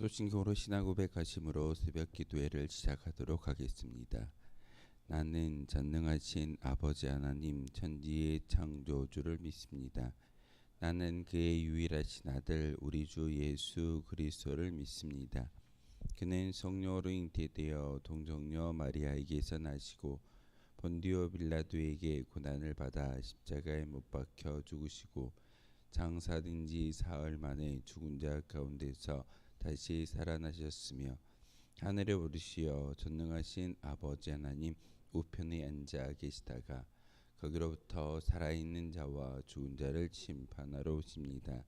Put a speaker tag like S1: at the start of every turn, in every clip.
S1: 사도신경으로 신앙 고백하심으로 새벽 기도회를 시작하도록 하겠습니다. 나는 전능하신 아버지 하나님 천지의 창조주를 믿습니다. 나는 그의 유일하신 아들 우리 주 예수 그리스도를 믿습니다. 그는 성령으로 잉태되어 동정녀 마리아에게서 나시고 본디오 빌라도에게 고난을 받아 십자가에 못 박혀 죽으시고 장사된 지 사흘 만에 죽은 자 가운데서 다시 살아나셨으며 하늘에 오르시어 전능하신 아버지 하나님 우편에 앉아 계시다가 거기로부터 살아있는 자와 죽은 자를 심판하러 오십니다.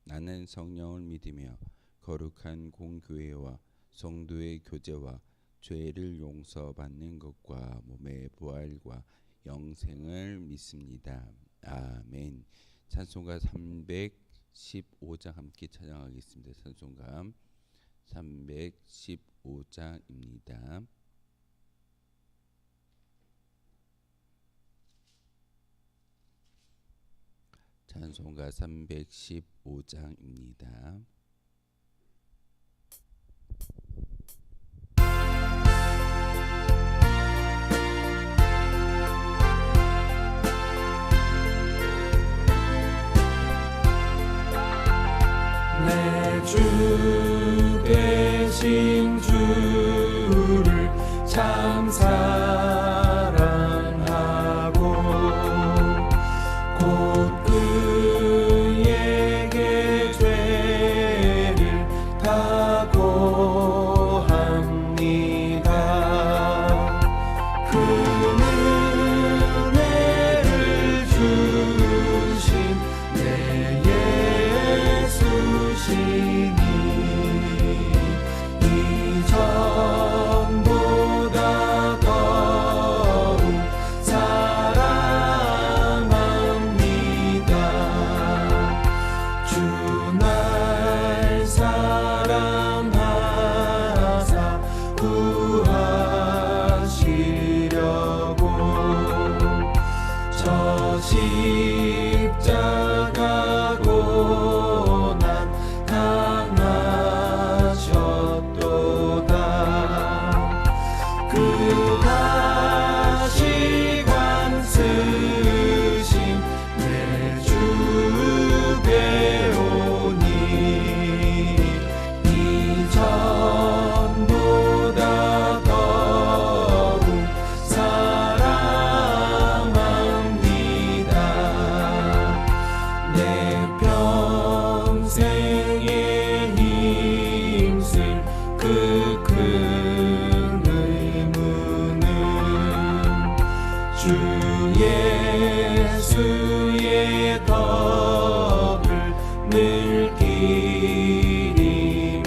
S1: 나는 성령을 믿으며 거룩한 공교회와 성도의 교제와 죄를 용서받는 것과 몸의 부활과 영생을 믿습니다. 아멘. 찬송가 315장 함께 찬양하겠습니다. 찬송가 315장입니다. 찬송가 315장입니다.
S2: 내 주 되신 주를 참 사랑하고 곧 그에게 죄를 다고합니다. 그 은혜를 주신 내 예수시니 이전보다 더욱 사랑합니다. 주 날 사랑하사 구하시려고 저 십자가 고난 당하셨도다. 그 가시관 쓰신 내 주께 오니 이전보다 더욱 사랑합니다. 내 평생에 힘쓸 그 큰 의무는 주 예수의 덕을 늘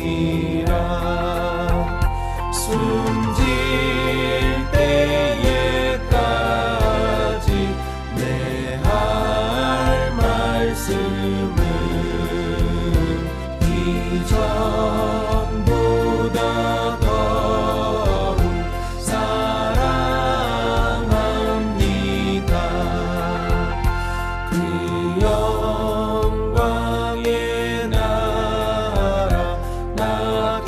S2: 기림이라. 숨질 때에까지 내 할 말씀은 이전보다 더욱 사랑합니다. 그 영광의 나라 나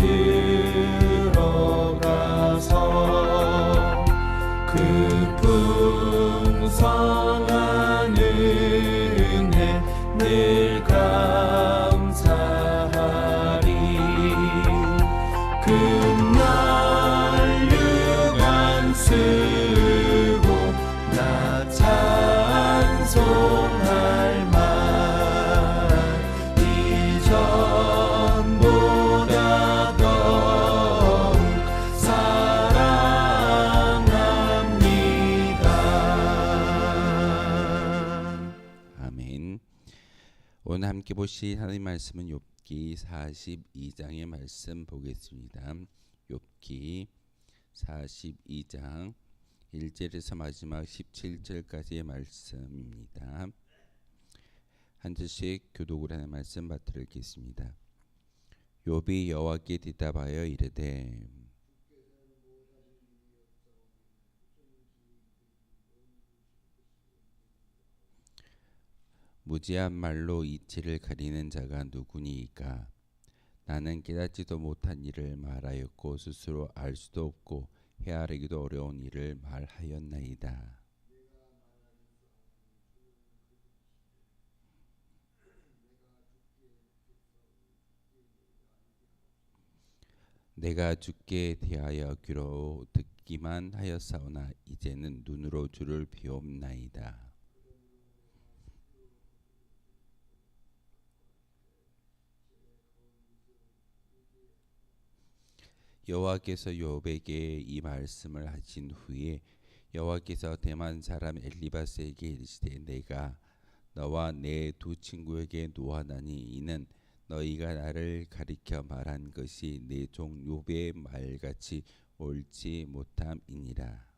S2: 들어가서 그 풍성한 은혜 늘 감사하리. 금날 유관 쓰고 나 찬송할 만 이전보다 더욱 사랑합니다.
S1: 아멘. 오늘 함께 보실 하나님 말씀은 욥기 42장의 말씀 보겠습니다. 욥기 42장 1절에서 마지막 17절까지의 말씀입니다. 한 절씩 교독을 하는 말씀 받들어 읽겠습니다. 욥이 여호와께 대답하여 이르되 무지한 말로 이치를 가리는 자가 누구니이까? 나는 깨닫지도 못한 일을 말하였고 스스로 알 수도 없고 헤아리기도 어려운 일을 말하였나이다. 내가 주께 대하여 귀로 듣기만 하였사오나 이제는 눈으로 주를 비옵나이다. 여호와께서 욥에게 이 말씀을 하신 후에 여호와께서 대만 사람 엘리바스에게 이르시되 내가 너와 내 두 친구에게 노하나니 이는 너희가 나를 가리켜 말한 것이 내 종 욥의 말같이 옳지 못함이니라.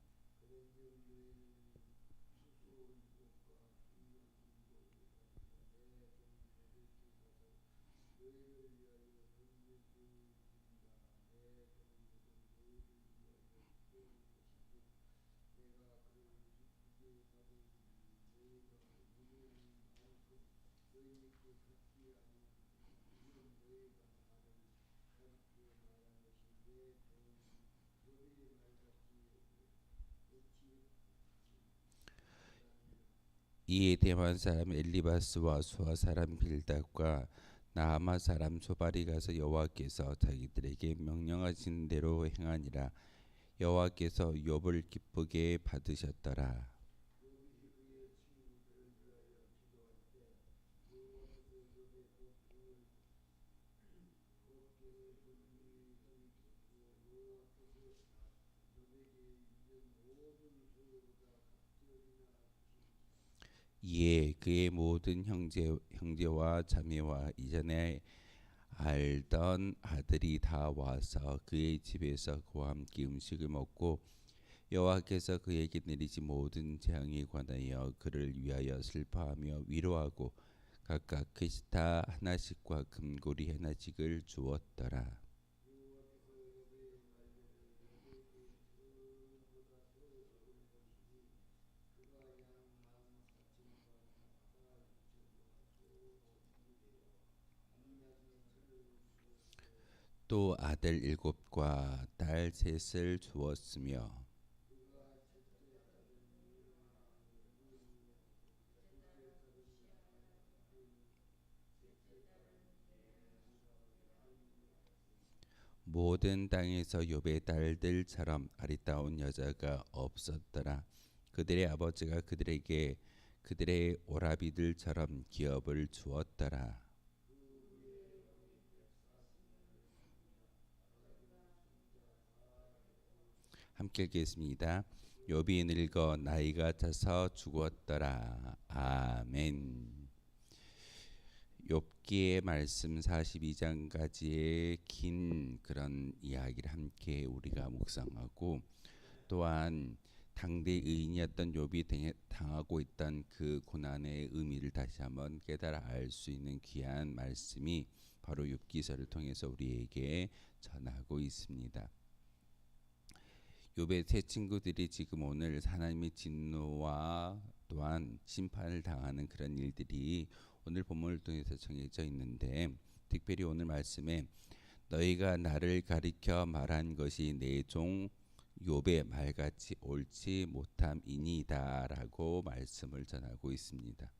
S1: 이에 대만 사람 엘리바스와 수아 사람 빌닷과 나하마 사람 소발이 가서 여호와께서 자기들에게 명령하신 대로 행하니라. 여호와께서 욥을 기쁘게 받으셨더라. 이에 그의 모든 형제와 자매와 이전에 알던 아들이 다 와서 그의 집에서 그와 함께 음식을 먹고 여호와께서 그에게 내리신 모든 재앙에 관하여 그를 위하여 슬퍼하며 위로하고 각각 크시타 하나씩과 금고리 하나씩을 주었더라. 또 아들 7과 딸 3을 주었으며 모든 땅에서 욥의 딸들처럼 아리따운 여자가 없었더라. 그들의 아버지가 그들에게 그들의 오라비들처럼 기업을 주었더라. 함께 읽겠습니다. 욥이 늙어 나이가 차서 죽었더라. 아멘. 욥기의 말씀 42장까지의 긴 그런 이야기를 함께 우리가 묵상하고 또한 당대 의인이었던 욥이 당하고 있던 그 고난의 의미를 다시 한번 깨달아 알 수 있는 귀한 말씀이 바로 욥기서를 통해서 우리에게 전하고 있습니다. 욥의 세 친구들이 지금 오늘 하나님의 진노와 또한 심판을 당하는 그런 일들이 오늘 본문을 통해서 정해져 있는데 특별히 오늘 말씀에 너희가 나를 가리켜 말한 것이 내 종 욥의 말같이 옳지 못함이니이다라고 말씀을 전하고 있습니다.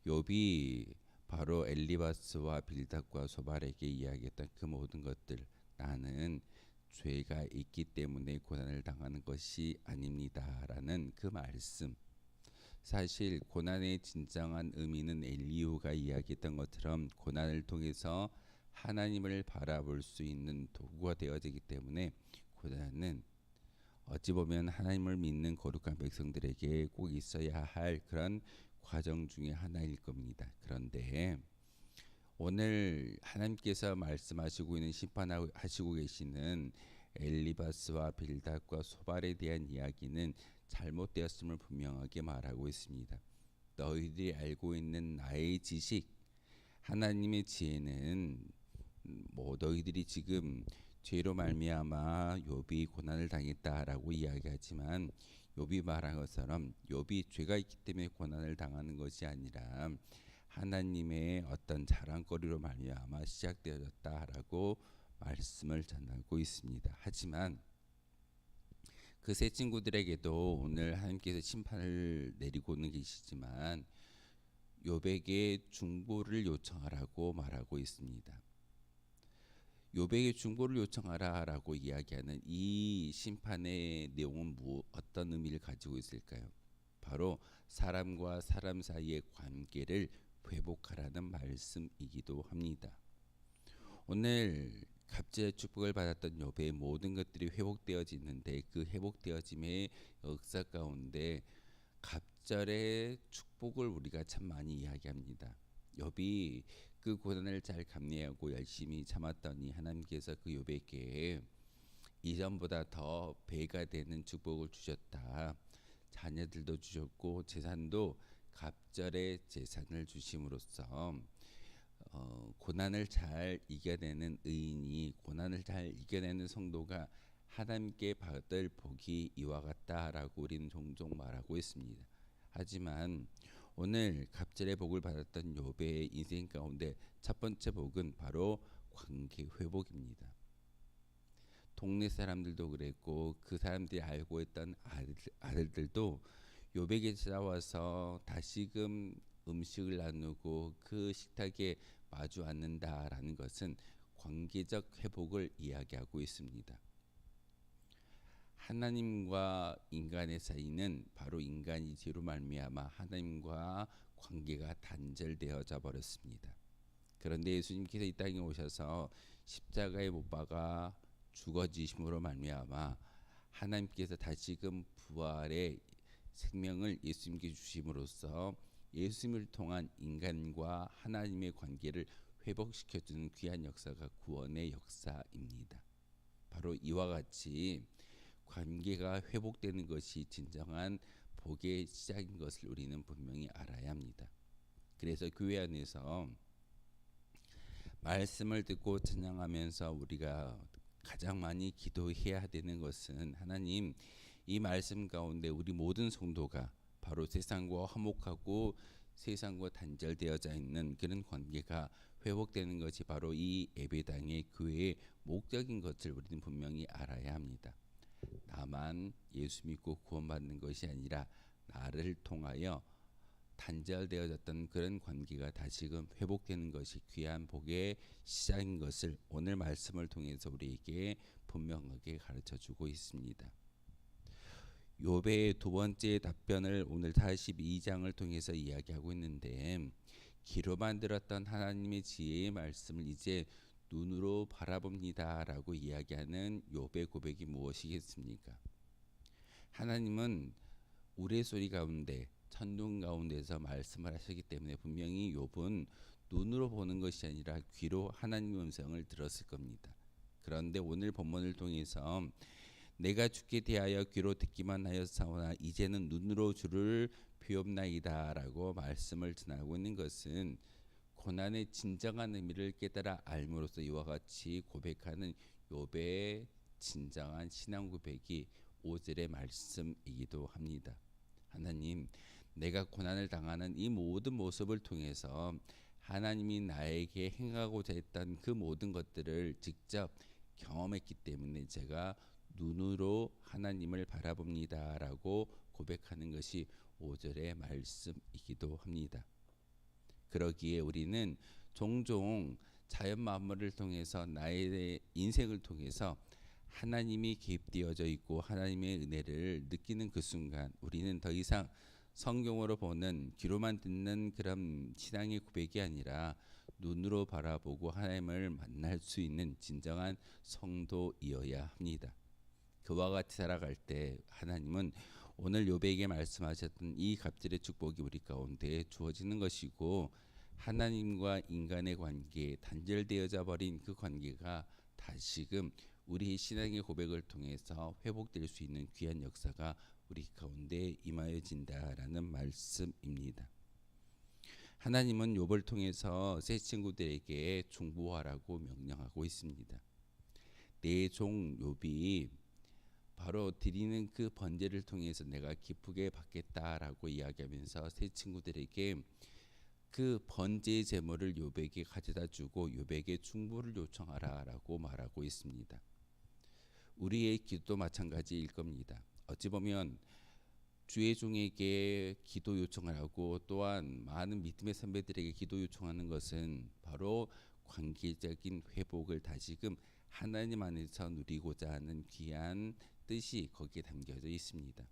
S1: 욥이 바로 엘리바스와 빌닷과 소발에게 이야기했던 그 모든 것들, 나는 죄가 있기 때문에 고난을 당하는 것이 아닙니다라는 그 말씀, 사실 고난의 진정한 의미는 엘리후가 이야기했던 것처럼 고난을 통해서 하나님을 바라볼 수 있는 도구가 되어지기 때문에 고난은 어찌 보면 하나님을 믿는 거룩한 백성들에게 꼭 있어야 할 그런 과정 중에 하나일 겁니다. 그런데 오늘 하나님께서 말씀하시고 있는 심판하시고 계시는 엘리바스와 빌닷과 소발에 대한 이야기는 잘못되었음을 분명하게 말하고 있습니다. 너희들이 알고 있는 나의 지식, 하나님의 지혜는 너희들이 지금 죄로 말미암아 욥이 고난을 당했다라고 이야기하지만 욥이 말한 것처럼 욥이 죄가 있기 때문에 고난을 당하는 것이 아니라 하나님의 어떤 자랑거리로 말미암아 시작되어졌다라고 말씀을 전하고 있습니다. 하지만 그 세 친구들에게도 오늘 하나님께서 심판을 내리고는 계시지만 욥에게 중보를 요청하라고 말하고 있습니다. 욥에게 중보를 요청하라라고 이야기하는 이 심판의 내용은 어떤 의미를 가지고 있을까요? 바로 사람과 사람 사이의 관계를 회복하라는 말씀이기도 합니다. 오늘 갑절의 축복을 받았던 욥의 모든 것들이 회복되어지는데 그 회복되어짐의 역사 가운데 갑절의 축복을 우리가 참 많이 이야기합니다. 욥이 그 고난을 잘 감내하고 열심히 참았더니 하나님께서 그 욥에게 이전보다 더 배가 되는 축복을 주셨다. 자녀들도 주셨고 재산도 갑절의 재산을 주심으로써 고난을 잘 이겨내는 의인이 고난을 잘 이겨내는 성도가 하나님께 받을 복이 이와 같다라고 우리는 종종 말하고 있습니다. 하지만 오늘 갑절의 복을 받았던 욥의 인생 가운데 첫 번째 복은 바로 관계 회복입니다. 동네 사람들도 그랬고 그 사람들이 알고 있던 아들들도 욥에게 찾아와서 다시금 음식을 나누고 그 식탁에 마주 앉는다라는 것은 관계적 회복을 이야기하고 있습니다. 하나님과 인간의 사이는 바로 인간이 죄로 말미암아 하나님과 관계가 단절되어져 버렸습니다. 그런데 예수님께서 이 땅에 오셔서 십자가에 못 박아 죽어지심으로 말미암아 하나님께서 다시금 부활의 생명을 예수님께 주심으로써 예수님을 통한 인간과 하나님의 관계를 회복시켜주는 귀한 역사가 구원의 역사입니다. 바로 이와 같이 관계가 회복되는 것이 진정한 복의 시작인 것을 우리는 분명히 알아야 합니다. 그래서 교회 안에서 말씀을 듣고 찬양하면서 우리가 가장 많이 기도해야 되는 것은 하나님, 이 말씀 가운데 우리 모든 성도가 바로 세상과 화목하고 세상과 단절되어져 있는 그런 관계가 회복되는 것이 바로 이 예배당의 교회의 목적인 것을 우리는 분명히 알아야 합니다. 나만 예수 믿고 구원받는 것이 아니라 나를 통하여 단절되어졌던 그런 관계가 다시금 회복되는 것이 귀한 복의 시작인 것을 오늘 말씀을 통해서 우리에게 분명하게 가르쳐주고 있습니다. 욥의 두 번째 답변을 오늘 42장을 통해서 이야기하고 있는데 귀로만 들었던 하나님의 지혜의 말씀을 이제 눈으로 바라봅니다라고 이야기하는 욥의 고백이 무엇이겠습니까? 하나님은 우레소리 가운데 천둥 가운데서 말씀을 하셨기 때문에 분명히 욥은 눈으로 보는 것이 아니라 귀로 하나님의 음성을 들었을 겁니다. 그런데 오늘 본문을 통해서 내가 주께 대하여 귀로 듣기만 하였사오나 이제는 눈으로 주를 비옵나이다라고 말씀을 전하고 있는 것은 고난의 진정한 의미를 깨달아 알므로써 이와 같이 고백하는 욥의 진정한 신앙 고백이 5절의 말씀이기도 합니다. 하나님, 내가 고난을 당하는 이 모든 모습을 통해서 하나님이 나에게 행하고자 했던 그 모든 것들을 직접 경험했기 때문에 제가 눈으로 하나님을 바라봅니다라고 고백하는 것이 5절의 말씀이기도 합니다. 그러기에 우리는 종종 자연 만물을 통해서 나의 인생을 통해서 하나님이 개입되어져 있고 하나님의 은혜를 느끼는 그 순간 우리는 더 이상 성경으로 보는 귀로만 듣는 그런 신앙의 고백이 아니라 눈으로 바라보고 하나님을 만날 수 있는 진정한 성도이어야 합니다. 그와 같이 살아갈 때 하나님은 오늘 욥에게 말씀하셨던 이 갑절의 축복이 우리 가운데 주어지는 것이고 하나님과 인간의 관계 단절되어져 버린 그 관계가 다시금 우리 신앙의 고백을 통해서 회복될 수 있는 귀한 역사가 우리 가운데 임하여진다라는 말씀입니다. 하나님은 욥을 통해서 세 친구들에게 중보하라고 명령하고 있습니다. 내 종 욥이 바로 드리는 그 번제를 통해서 내가 기쁘게 받겠다라고 이야기하면서 세 친구들에게 그 번제의 제물을 욥에게 가져다 주고 욥에게 중보를 요청하라라고 말하고 있습니다. 우리의 기도도 마찬가지일 겁니다. 어찌 보면 주의 종에게 기도 요청을 하고 또한 많은 믿음의 선배들에게 기도 요청하는 것은 바로 관계적인 회복을 다시금 하나님 안에서 누리고자 하는 귀한 뜻이 거기에 담겨져 있습니다.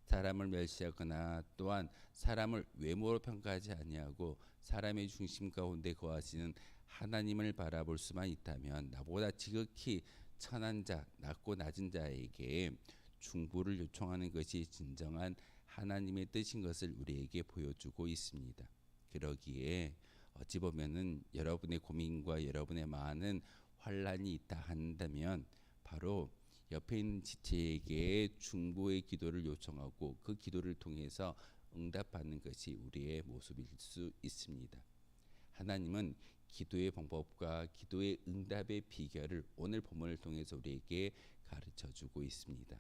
S1: 사람을 멸시하거나 또한 사람을 외모로 평가하지 아니하고 사람의 중심 가운데 거하시는 하나님을 바라볼 수만 있다면 나보다 지극히 천한 자, 낮고 낮은 자에게 중보를 요청하는 것이 진정한 하나님의 뜻인 것을 우리에게 보여주고 있습니다. 그러기에 어찌 보면은 여러분의 고민과 여러분의 많은 환란이 있다 한다면 바로 옆에 있는 지체에게 중보의 기도를 요청하고 그 기도를 통해서 응답받는 것이 우리의 모습일 수 있습니다. 하나님은 기도의 방법과 기도의 응답의 비결을 오늘 본문을 통해서 우리에게 가르쳐주고 있습니다.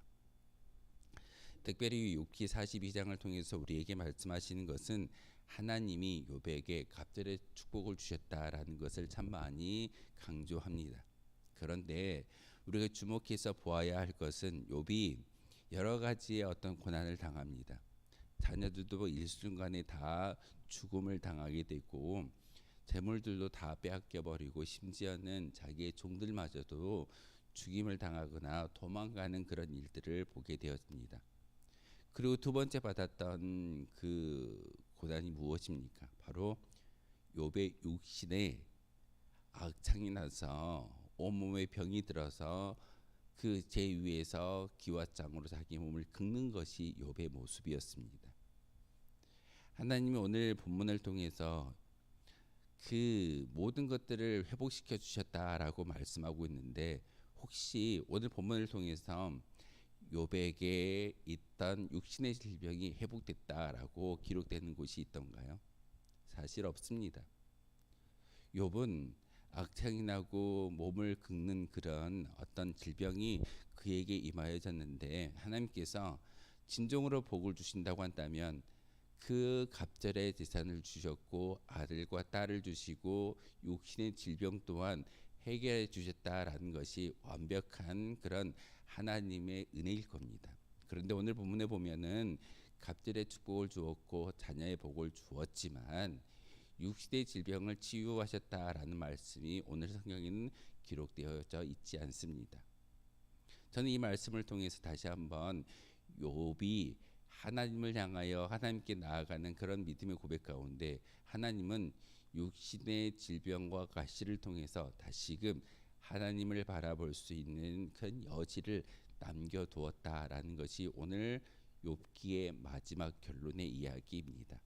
S1: 특별히 욥기 42장을 통해서 우리에게 말씀하시는 것은 하나님이 욥에게 갑절의 축복을 주셨다라는 것을 참 많이 강조합니다. 그런데 우리가 주목해서 보아야 할 것은 욥이 여러 가지의 어떤 고난을 당합니다. 자녀들도 일순간에 다 죽음을 당하게 되고 재물들도 다 빼앗겨 버리고 심지어는 자기의 종들마저도 죽임을 당하거나 도망가는 그런 일들을 보게 되었습니다. 그리고 두 번째 받았던 그 고난이 무엇입니까? 바로 욥의 육신에 악창이 나서 온몸에 병이 들어서 그 제 위에서 기와장으로 자기 몸을 긁는 것이 욥의 모습이었습니다. 하나님이 오늘 본문을 통해서 그 모든 것들을 회복시켜 주셨다라고 말씀하고 있는데 혹시 오늘 본문을 통해서 욥에게 있던 육신의 질병이 회복됐다라고 기록되는 곳이 있던가요? 사실 없습니다. 욥은 악창이 나고 몸을 긁는 그런 어떤 질병이 그에게 임하여졌는데 하나님께서 진정으로 복을 주신다고 한다면 그 갑절의 재산을 주셨고 아들과 딸을 주시고 육신의 질병 또한 해결해 주셨다라는 것이 완벽한 그런 하나님의 은혜일 겁니다. 그런데 오늘 본문에 보면은 갑절의 축복을 주었고 자녀의 복을 주었지만 육신의 질병을 치유하셨다라는 말씀이 오늘 성경에는 기록되어져 있지 않습니다. 저는 이 말씀을 통해서 다시 한번 욥이 하나님을 향하여 하나님께 나아가는 그런 믿음의 고백 가운데 하나님은 육신의 질병과 가시를 통해서 다시금 하나님을 바라볼 수 있는 큰 여지를 남겨두었다라는 것이 오늘 욥기의 마지막 결론의 이야기입니다.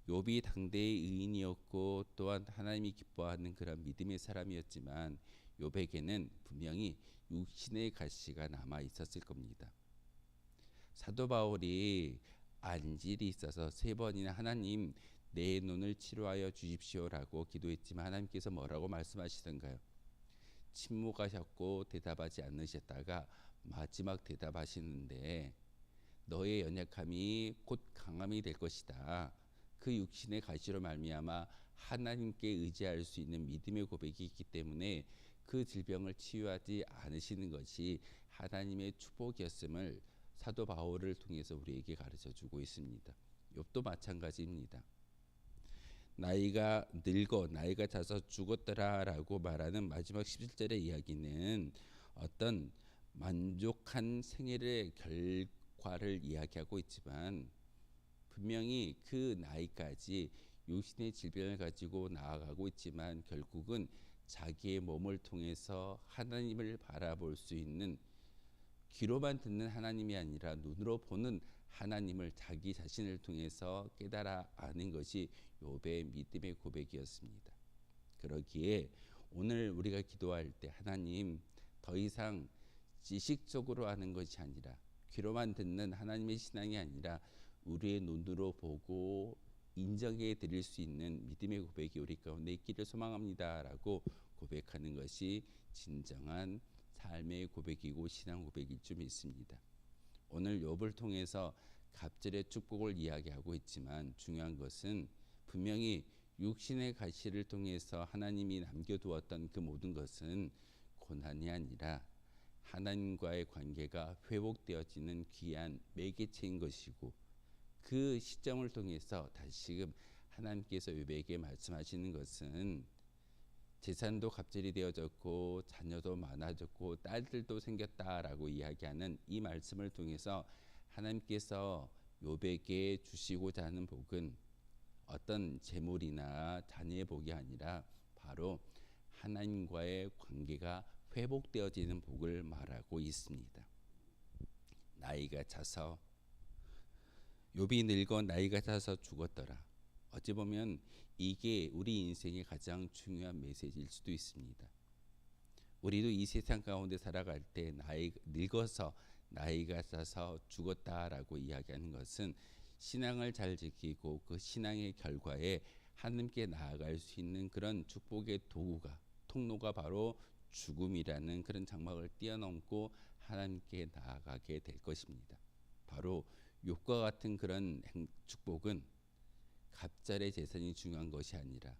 S1: 욥이 당대의 의인이었고 또한 하나님이 기뻐하는 그런 믿음의 사람이었지만 욥에게는 분명히 육신의 가시가 남아 있었을 겁니다. 사도 바울이 안질이 있어서 3번이나 하나님 내 눈을 치료하여 주십시오라고 기도했지만 하나님께서 뭐라고 말씀하시던가요? 침묵하셨고 대답하지 않으셨다가 마지막 대답하시는데 너의 연약함이 곧 강함이 될 것이다. 그 육신의 가시로 말미암아 하나님께 의지할 수 있는 믿음의 고백이 있기 때문에 그 질병을 치유하지 않으시는 것이 하나님의 축복이었음을 사도 바울을 통해서 우리에게 가르쳐주고 있습니다. 욥도 마찬가지입니다. 나이가 늙어 나이가 차서 죽었더라라고 말하는 마지막 17절의 이야기는 어떤 만족한 생애의 결과를 이야기하고 있지만 분명히 그 나이까지 육신의 질병을 가지고 나아가고 있지만 결국은 자기의 몸을 통해서 하나님을 바라볼 수 있는 귀로만 듣는 하나님이 아니라 눈으로 보는 하나님을 자기 자신을 통해서 깨달아 아는 것이 욥의 믿음의 고백이었습니다. 그러기에 오늘 우리가 기도할 때 하나님 더 이상 지식적으로 아는 것이 아니라 귀로만 듣는 하나님의 신앙이 아니라 우리의 눈으로 보고 인정해 드릴 수 있는 믿음의 고백이 우리 가운데 있기를 소망합니다라고 고백하는 것이 진정한 삶의 고백이고 신앙 고백일 줄 믿습니다. 오늘 욥을 통해서 갑절의 축복을 이야기하고 있지만 중요한 것은 분명히 육신의 가시를 통해서 하나님이 남겨두었던 그 모든 것은 고난이 아니라 하나님과의 관계가 회복되어지는 귀한 매개체인 것이고, 그 시점을 통해서 다시금 하나님께서 요배에게 말씀하시는 것은 재산도 갑절이 되어졌고 자녀도 많아졌고 딸들도 생겼다라고 이야기하는 이 말씀을 통해서 하나님께서 요배에게 주시고자 하는 복은 어떤 재물이나 자녀의 복이 아니라 바로 하나님과의 관계가 회복되어지는 복을 말하고 있습니다. 나이가 차서 욥이 늙어 나이가 차서 죽었더라. 어찌 보면 이게 우리 인생의 가장 중요한 메시지일 수도 있습니다. 우리도 이 세상 가운데 살아갈 때 늙어서 나이가 차서 죽었다라고 이야기하는 것은 신앙을 잘 지키고 그 신앙의 결과에 하나님께 나아갈 수 있는 그런 축복의 통로가 바로 죽음이라는 그런 장막을 뛰어넘고 하나님께 나아가게 될 것입니다. 바로 욥과 같은 그런 축복은 갑절의 재산이 중요한 것이 아니라,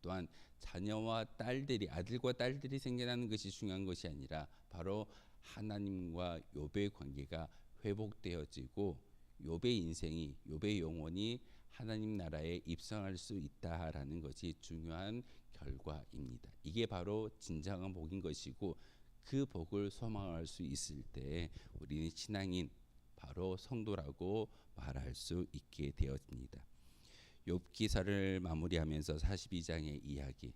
S1: 또한 자녀와 딸들이, 아들과 딸들이 생겨나는 것이 중요한 것이 아니라 바로 하나님과 욥의 관계가 회복되어지고 욥의 인생이, 욥의 영혼이 하나님 나라에 입성할 수 있다라는 것이 중요한 결과입니다. 이게 바로 진정한 복인 것이고, 그 복을 소망할 수 있을 때 우리는 신앙인, 바로 성도라고 말할 수 있게 되었습니다. 욥기서를 마무리하면서 42장의 이야기,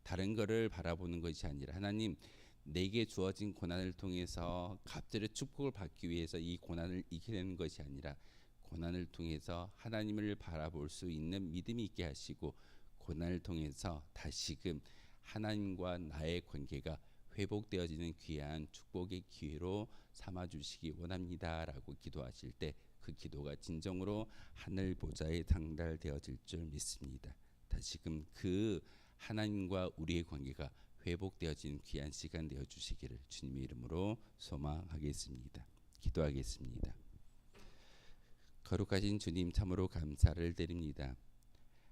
S1: 다른 것을 바라보는 것이 아니라 하나님, 내게 주어진 고난을 통해서 갑절의 축복을 받기 위해서 이 고난을 이겨내는 것이 아니라 고난을 통해서 하나님을 바라볼 수 있는 믿음이 있게 하시고, 고난을 통해서 다시금 하나님과 나의 관계가 회복되어지는 귀한 축복의 기회로 삼아주시기 원합니다라고 기도하실 때 그 기도가 진정으로 하늘 보좌에 당달되어질 줄 믿습니다. 다시금 그 하나님과 우리의 관계가 회복되어지는 귀한 시간 되어주시기를 주님의 이름으로 소망하겠습니다. 기도하겠습니다. 거룩하신 주님, 참으로 감사를 드립니다.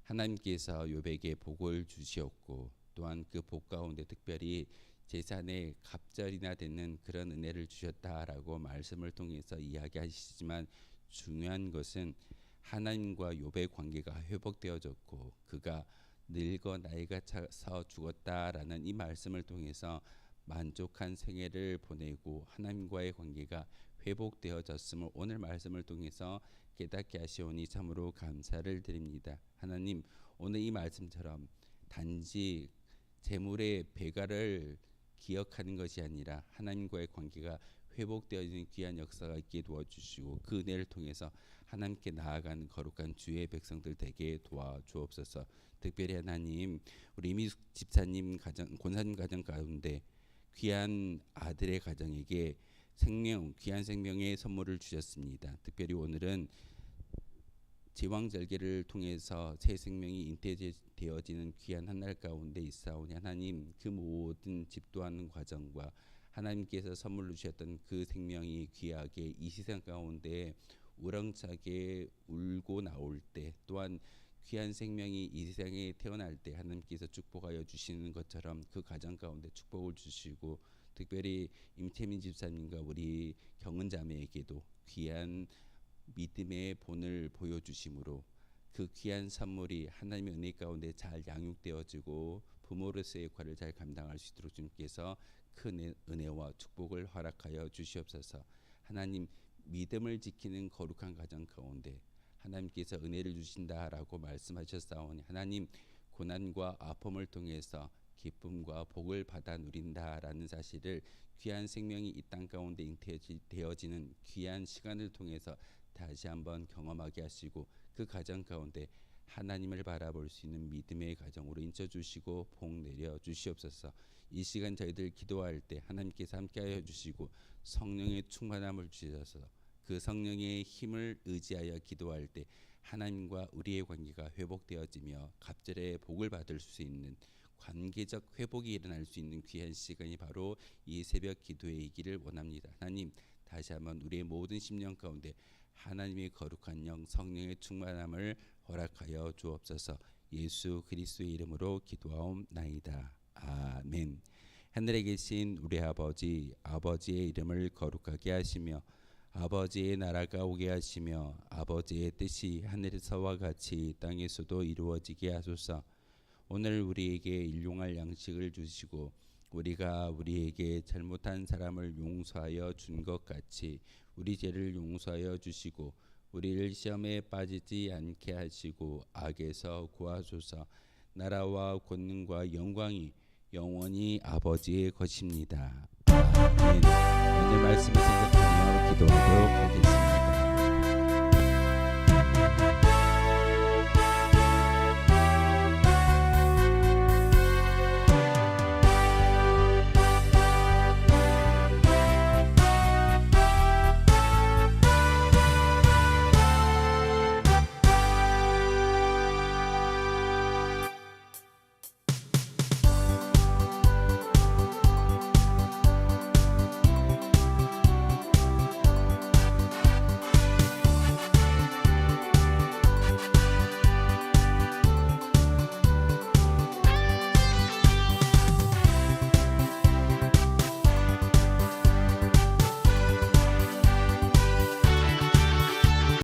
S1: 하나님께서 욥에게 복을 주시었고, 또한 그 복 가운데 특별히 재산의 갑절이나 되는 그런 은혜를 주셨다라고 말씀을 통해서 이야기하시지만, 중요한 것은 하나님과 욥의 관계가 회복되어졌고 그가 늙어 나이가 차서 죽었다라는 이 말씀을 통해서 만족한 생애를 보내고 하나님과의 관계가 회복되어졌음을 오늘 말씀을 통해서 깨닫게 하시오니 참으로 감사를 드립니다. 하나님, 오늘 이 말씀처럼 단지 재물의 배가를 기억하는 것이 아니라 하나님과의 관계가 회복되어지는 귀한 역사가 있게 도와주시고, 그 은혜를 통해서 하나님께 나아가는 거룩한 주의 백성들 되게 도와주옵소서. 특별히 하나님, 우리 이미숙 집사님 가정, 권사님 가정 가운데 귀한 아들의 가정에게 귀한 생명의 선물을 주셨습니다. 특별히 오늘은 제왕절개를 통해서 새 생명이 잉태되어지는 귀한 한 날 가운데 있사오니, 하나님, 그 모든 집도하는 과정과 하나님께서 선물로 주셨던 그 생명이 귀하게 이 세상 가운데 우렁차게 울고 나올 때, 또한 귀한 생명이 이 세상에 태어날 때 하나님께서 축복하여 주시는 것처럼 그 가정 가운데 축복을 주시고, 특별히 임태민 집사님과 우리 경은 자매에게도 귀한 믿음의 본을 보여주심으로 그 귀한 선물이 하나님의 은혜 가운데 잘 양육되어지고 부모로서의 역할을 잘 감당할 수 있도록 주님께서 큰 은혜와 축복을 허락하여 주시옵소서. 하나님, 믿음을 지키는 거룩한 가정 가운데 하나님께서 은혜를 주신다라고 말씀하셨사오니, 하나님, 고난과 아픔을 통해서 기쁨과 복을 받아 누린다라는 사실을 귀한 생명이 이 땅 가운데 잉태되어지는 귀한 시간을 통해서 다시 한번 경험하게 하시고, 그 가정 가운데 하나님을 바라볼 수 있는 믿음의 가정으로 인쳐주시고 복 내려 주시옵소서. 이 시간 저희들 기도할 때 하나님께서 함께하여 주시고 성령의 충만함을 주셔서 그 성령의 힘을 의지하여 기도할 때 하나님과 우리의 관계가 회복되어지며 갑절의 복을 받을 수 있는 관계적 회복이 일어날 수 있는 귀한 시간이 바로 이 새벽 기도회이기를 원합니다. 하나님, 다시 한번 우리의 모든 심령 가운데 하나님의 거룩한 영 성령의 충만함을 허락하여 주옵소서. 예수 그리스도의 이름으로 기도하옵나이다. 아멘. 하늘에 계신 우리 아버지, 아버지의 이름을 거룩하게 하시며 아버지의 나라가 오게 하시며 아버지의 뜻이 하늘에서와 같이 땅에서도 이루어지게 하소서. 오늘 우리에게 일용할 양식을 주시고 우리가 우리에게 잘못한 사람을 용서하여 준 것 같이 우리 죄를 용서하여 주시고 우리를 시험에 빠지지 않게 하시고 악에서 구하소서. 나라와 권능과 영광이 영원히 아버지의 것입니다. 아멘. 오늘 말씀을 생각하며 기도하도록 하겠습니다.